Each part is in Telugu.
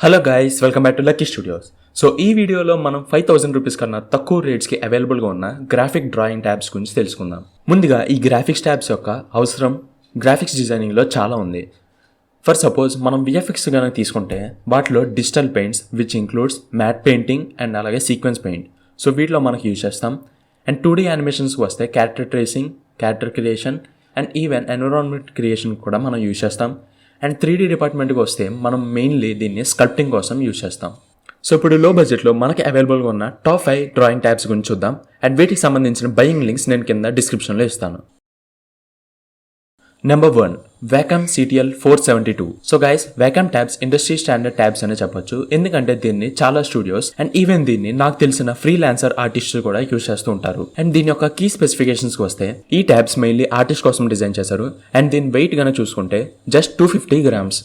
Hello guys, welcome back to lucky studios. So ఈ వీడియోలో మనం 5000 రూపీస్ కన్నా తక్కువ రేట్స్కి అవైలబుల్గా ఉన్న గ్రాఫిక్ డ్రాయింగ్ ట్యాబ్స్ గురించి తెలుసుకుందాం. ముందుగా ఈ గ్రాఫిక్స్ ట్యాబ్స్ యొక్క అవసరం గ్రాఫిక్స్ డిజైనింగ్లో చాలా ఉంది. ఫర్ సపోజ్ మనం విఎఫ్ఎక్స్ కనుక తీసుకుంటే వాటిలో digital paints which includes matte painting and అలాగే సీక్వెన్స్ పెయింట్. సో వీటిలో మనకి యూజ్ చేస్తాం. అండ్ 2D యానిమేషన్స్కి వస్తే character tracing, character creation and even environment creation కూడా మనం యూజ్ చేస్తాం. అండ్ 3D డిపార్ట్మెంట్కి వస్తే మనం మెయిన్లీ దీన్ని స్కల్ప్టింగ్ కోసం యూజ్ చేస్తాం. సో ఇప్పుడు లో బడ్జెట్లో మనకి అవైలబుల్గా ఉన్న టాప్ 5 డ్రాయింగ్ ట్యాబ్స్ గురించి చూద్దాం. అండ్ వీటికి సంబంధించిన బయింగ్ లింక్స్ నేను కింద డిస్క్రిప్షన్లో ఇస్తాను. Number 1, Wacom CTL 472. So guys, Wacom tabs industry standard tabs అనే చెప్పొచ్చు. ఎందుకంటే దీన్ని చాలా స్టూడియోస్ అండ్ ఈవెన్ దీన్ని నాకు తెలిసిన ఫ్రీలాన్సర్ ఆర్టిస్టులు కూడా యూజ్ చేస్తూ ఉంటారు. అండ్ దీని యొక్క కీ స్పెసిఫికేషన్స్కి వస్తే ఈ ట్యాబ్స్ మెయిన్లీ ఆర్టిస్ట్ కోసం డిజైన్ చేశారు. అండ్ దీని వెయిట్ గానే చూసుకుంటే జస్ట్ 250 grams.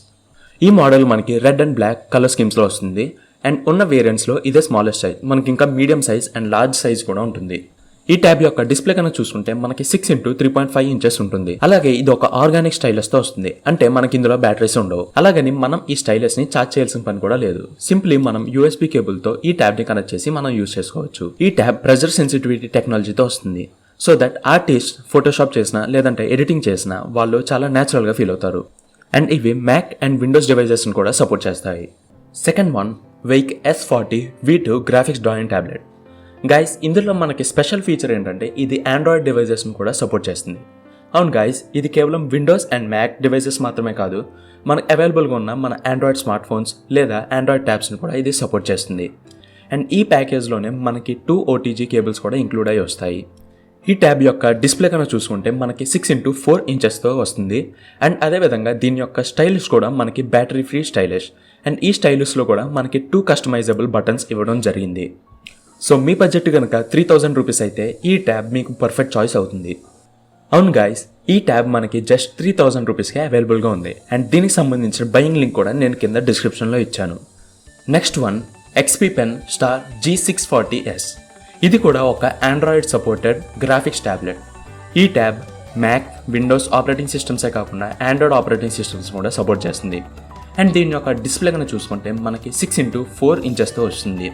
ఈ మోడల్ మనకి రెడ్ అండ్ బ్లాక్ కలర్ స్కీమ్స్లో వస్తుంది. అండ్ ఉన్న వేరియంట్స్లో ఇదే స్మాలెస్ట్ సైజ్, మనకి ఇంకా medium size and large size కూడా ఉంటుంది. ఈ ట్యాబ్ యొక్క డిస్ప్లే కనుక చూసుకుంటే మనకి 6x3.5 ఇంచెస్ ఉంటుంది. అలాగే ఇది ఒక ఆర్గానిక్ స్టైలస్ తో వస్తుంది. అంటే మనకి ఇందులో బ్యాటరీస్ ఉండవు. అలాగని మనం ఈ స్టైలస్ ని చార్జ్ చేయాల్సిన పని కూడా లేదు. సింప్లీ మనం USB కేబుల్ తో ఈ ట్యాబ్ ని కనెక్ట్ చేసి మనం యూజ్ చేసుకోవచ్చు. ఈ ట్యాబ్ ప్రెజర్ సెన్సిటివిటీ టెక్నాలజీతో వస్తుంది. సో దట్ ఆర్టిస్ట్ ఫోటోషాప్ చేసినా లేదంటే ఎడిటింగ్ చేసినా వాళ్ళు చాలా న్యాచురల్ గా ఫీల్ అవుతారు. అండ్ ఇవి మ్యాక్ అండ్ విండోస్ డివైజెస్ ని కూడా సపోర్ట్ చేస్తాయి. Second one, Weik S40 V2 graphics drawing tablet. Guys, ఇందులో మనకి స్పెషల్ ఫీచర్ ఏంటంటే ఇది ఆండ్రాయిడ్ డివైజెస్ని కూడా సపోర్ట్ చేస్తుంది. అవును గైస్, ఇది కేవలం విండోస్ అండ్ మ్యాక్ డివైజెస్ మాత్రమే కాదు, మనకు అవైలబుల్గా ఉన్న మన ఆండ్రాయిడ్ స్మార్ట్ ఫోన్స్ లేదా ఆండ్రాయిడ్ ట్యాబ్స్ని కూడా ఇది సపోర్ట్ చేస్తుంది. అండ్ ఈ ప్యాకేజ్లోనే మనకి 2 OTG కేబుల్స్ కూడా ఇంక్లూడ్ అయ్యి వస్తాయి. ఈ ట్యాబ్ యొక్క డిస్ప్లే కన్నా చూసుకుంటే మనకి 6x4 ఇంచెస్తో వస్తుంది. అండ్ అదేవిధంగా దీని యొక్క స్టైలిష్ కూడా మనకి బ్యాటరీ ఫ్రీ స్టైలిష్. అండ్ ఈ స్టైలిష్లో కూడా మనకి 2 కస్టమైజబుల్ బటన్స్ ఇవ్వడం జరిగింది. సో మీ బడ్జెట్ కనుక 3000 రూపీస్ అయితే ఈ ట్యాబ్ మీకు పర్ఫెక్ట్ చాయిస్ అవుతుంది. అవును గైస్, ఈ ట్యాబ్ మనకి జస్ట్ 3000 రూపీస్కే అవైలబుల్గా ఉంది. అండ్ దీనికి సంబంధించిన బయింగ్ లింక్ కూడా నేను కింద డిస్క్రిప్షన్లో ఇచ్చాను. Next one, XP Pen Star G640S. ఇది కూడా ఒక ఆండ్రాయిడ్ సపోర్టెడ్ గ్రాఫిక్స్ ట్యాబ్లెట్. ఈ ట్యాబ్ మ్యాక్, విండోస్ ఆపరేటింగ్ సిస్టమ్సే కాకుండా ఆండ్రాయిడ్ ఆపరేటింగ్ సిస్టమ్స్ కూడా సపోర్ట్ చేస్తుంది. అండ్ దీని యొక్క డిస్ప్లే కనుక చూసుకుంటే మనకి 6x4 ఇంచెస్తో వస్తుంది.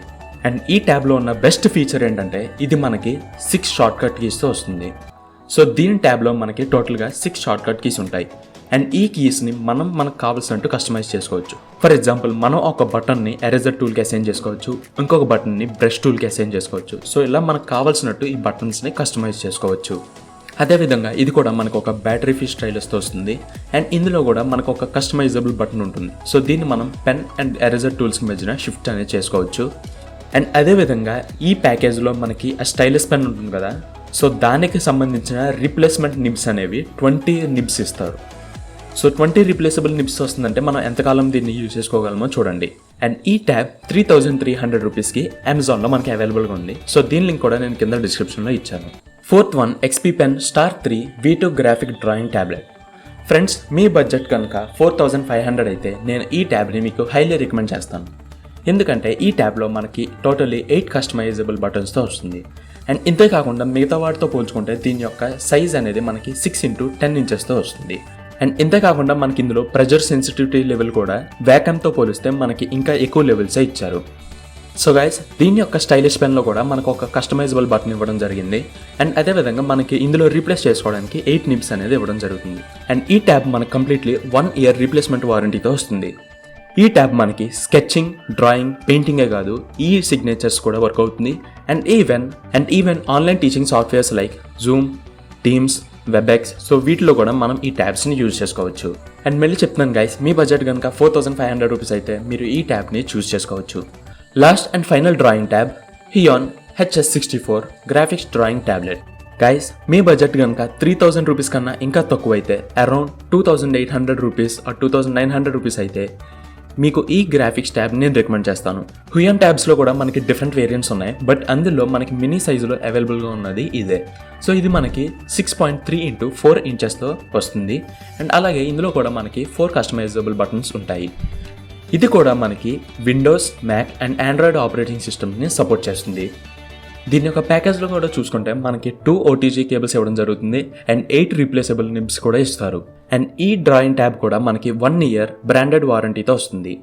అండ్ ఈ ట్యాబ్లో ఉన్న బెస్ట్ ఫీచర్ ఏంటంటే ఇది మనకి 6 షార్ట్ కట్ కీస్తో వస్తుంది. సో దీని ట్యాబ్లో మనకి టోటల్గా 6 షార్ట్ కట్ కీస్ ఉంటాయి. అండ్ ఈ కీస్ని మనకు కావాల్సినట్టు కస్టమైజ్ చేసుకోవచ్చు. ఫర్ ఎగ్జాంపుల్, మనం ఒక బటన్ని ఎరేజర్ టూల్కి అసైన్ చేసుకోవచ్చు, ఇంకొక బటన్ని బ్రష్ టూల్కి అసైన్ చేసుకోవచ్చు. సో ఇలా మనకు కావాల్సినట్టు ఈ బటన్స్ని కస్టమైజ్ చేసుకోవచ్చు. అదేవిధంగా ఇది కూడా మనకు ఒక బ్యాటరీ ఫ్రీ స్టైలస్తో వస్తుంది. అండ్ ఇందులో కూడా మనకు ఒక కస్టమైజబుల్ బటన్ ఉంటుంది. సో దీన్ని మనం పెన్ అండ్ ఎరేజర్ టూల్స్కి మధ్యన షిఫ్ట్ అనేది చేసుకోవచ్చు. అండ్ అదేవిధంగా ఈ ప్యాకేజ్లో మనకి ఆ స్టైలిష్ పెన్ ఉంటుంది కదా, సో దానికి సంబంధించిన రీప్లేస్మెంట్ నిబ్స్ అనేవి 20 నిబ్స్ ఇస్తారు. సో 20 రీప్లేసబుల్ నిబ్స్ వస్తుందంటే మనం ఎంతకాలం దీన్ని యూజ్ చేసుకోగలమో చూడండి. అండ్ ఈ ట్యాబ్ 3300 రూపీస్కి అమెజాన్లో మనకి అవైలబుల్గా ఉంది. సో దీని లింక్ కూడా నేను కింద డిస్క్రిప్షన్లో ఇచ్చాను. Fourth one, XP Pen Star 3 V2 graphic drawing tablet. Friends, మీ బడ్జెట్ కనుక 4500 అయితే నేను ఈ ట్యాబ్ని మీకు హైలీ రికమెండ్ చేస్తాను. ఎందుకంటే ఈ ట్యాబ్లో మనకి టోటలీ 8 కస్టమైజబుల్ బటన్స్తో వస్తుంది. అండ్ ఇంతే కాకుండా మిగతా వాటితో పోల్చుకుంటే దీని యొక్క సైజ్ అనేది మనకి 6x10 ఇంచెస్తో వస్తుంది. అండ్ ఇంతే కాకుండా మనకి ఇందులో ప్రెజర్ సెన్సిటివిటీ లెవెల్ కూడా Wacomతో పోలిస్తే మనకి ఇంకా ఎక్కువ లెవెల్సే ఇచ్చారు. సో గైస్, దీని యొక్క స్టైలిష్ పెన్లో కూడా మనకు ఒక కస్టమైజబుల్ బటన్ ఇవ్వడం జరిగింది. అండ్ అదేవిధంగా మనకి ఇందులో రీప్లేస్ చేసుకోవడానికి 8 నిబ్స్ అనేది ఇవ్వడం జరుగుతుంది. అండ్ ఈ ట్యాబ్ మనకు కంప్లీట్లీ 1 ఇయర్ రీప్లేస్మెంట్ వారంటీతో వస్తుంది. ఈ ట్యాబ్ మనకి స్కెచింగ్, డ్రాయింగ్, పెయింటింగే కాదు ఈ సిగ్నేచర్స్ కూడా వర్క్ అవుతుంది. And even online teaching softwares like Zoom, teams, Webex, so వీటిలో కూడా మనం ఈ ట్యాబ్స్ని యూజ్ చేసుకోవచ్చు. అండ్ మళ్ళీ చెప్తున్నాను గైస్, మీ బడ్జెట్ కనుక 4500 రూపీస్ అయితే మీరు ఈ ట్యాబ్ని చూస్ చేసుకోవచ్చు. Last and final drawing tab, Hion HS64 graphics drawing tablet. Guys, me budget కనుక 3000 రూపీస్ కన్నా ఇంకా తక్కువ అయితే అరౌండ్ 2800 రూపీస్ ఆర్ 2900 రూపీస్ అయితే మీకు ఈ గ్రాఫిక్స్ ట్యాబ్ నేను రికమెండ్ చేస్తాను. Hion ట్యాబ్స్లో కూడా మనకి డిఫరెంట్ వేరియంట్స్ ఉన్నాయి. బట్ అందులో మనకి మినీ సైజులో అవైలబుల్గా ఉన్నది ఇదే. సో ఇది మనకి 6.3x4 ఇంచెస్తో వస్తుంది. అండ్ అలాగే ఇందులో కూడా మనకి 4 కస్టమైజబుల్ బటన్స్ ఉంటాయి. ఇది కూడా మనకి Windows, Mac and Android operating సిస్టమ్ని సపోర్ట్ చేస్తుంది. దీని యొక్క ప్యాకేజ్లో కూడా చూసుకుంటే మనకి 2 OTG కేబుల్స్ ఇవ్వడం జరుగుతుంది. అండ్ 8 రీప్లేసబుల్ నిబ్స్ కూడా ఇస్తారు. అండ్ ఈ డ్రాయింగ్ ట్యాబ్ కూడా మనకి 1 ఇయర్ బ్రాండెడ్ వారంటీతో వస్తుంది.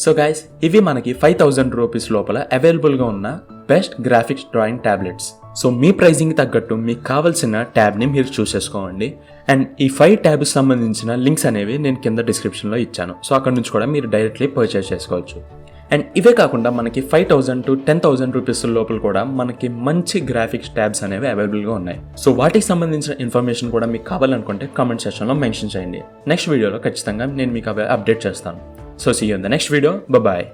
సో గైస్ ఇవి మనకి 5,000 రూపీస్ లోపల అవైలబుల్గా ఉన్న best graphics drawing tablets. So మీ ప్రైజింగ్ తగ్గట్టు మీకు కావాల్సిన ట్యాబ్ని మీరు చూస్ చేసుకోండి. అండ్ ఈ 5 ట్యాబ్స్ సంబంధించిన లింక్స్ అనేవి నేను కింద డిస్క్రిప్షన్లో ఇచ్చాను. సో అక్కడ నుంచి కూడా మీరు డైరెక్ట్లీ పర్చేస్ చేసుకోవచ్చు. అండ్ ఇవే కాకుండా మనకి 5,000 to 10,000 రూపీస్ లోపల కూడా మనకి మంచి గ్రాఫిక్స్ ట్యాబ్స్ అనేవి అవైలబుల్గా ఉన్నాయి. సో వాటికి సంబంధించిన ఇన్ఫర్మేషన్ కూడా మీకు కావాలనుకుంటే కామెంట్ సెక్షన్లో మెన్షన్ చేయండి. నెక్స్ట్ వీడియోలో ఖచ్చితంగా నేను మీకు అవి అప్డేట్ చేస్తాను. So see you in the next video. Bye bye.